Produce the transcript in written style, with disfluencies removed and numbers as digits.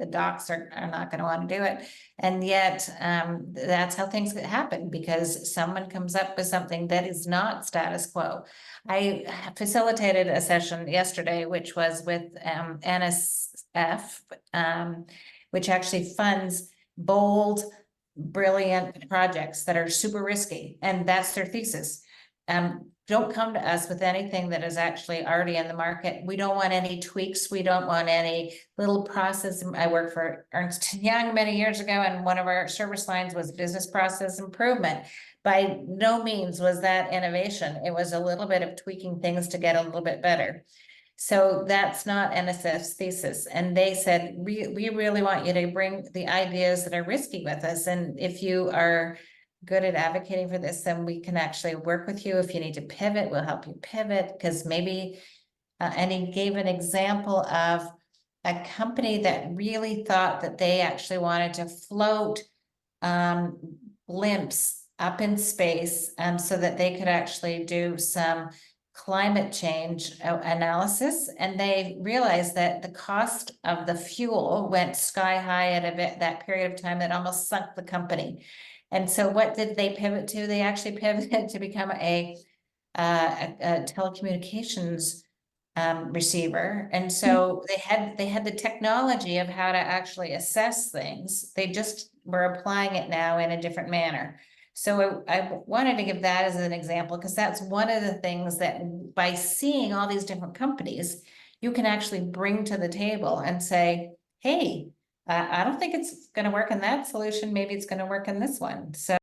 the docs are not going to want to do it. And yet, that's how things happen, because someone comes up with something that is not status quo. I facilitated a session yesterday, which was with NSF, which actually funds bold, brilliant projects that are super risky, and that's their thesis. Don't come to us with anything that is actually already in the market. We don't want any tweaks. We don't want any little process. I worked for Ernst Young many years ago, and one of our service lines was business process improvement. By no means was that innovation. It was a little bit of tweaking things to get a little bit better. So that's not NSF's thesis. And they said, we really want you to bring the ideas that are risky with us. And if you are good at advocating for this, then we can actually work with you. If you need to pivot, we'll help you pivot, because maybe, and he gave an example of a company that really thought that they actually wanted to float blimps up in space, so that they could actually do some climate change analysis. And they realized that the cost of the fuel went sky high at that period of time that almost sunk the company. And so what did they pivot to? They actually pivoted to become a telecommunications receiver. And so they had the technology of how to actually assess things. They just were applying it now in a different manner. So I wanted to give that as an example, because that's one of the things that by seeing all these different companies, you can actually bring to the table and say, hey, I don't think it's going to work in that solution. Maybe it's going to work in this one. So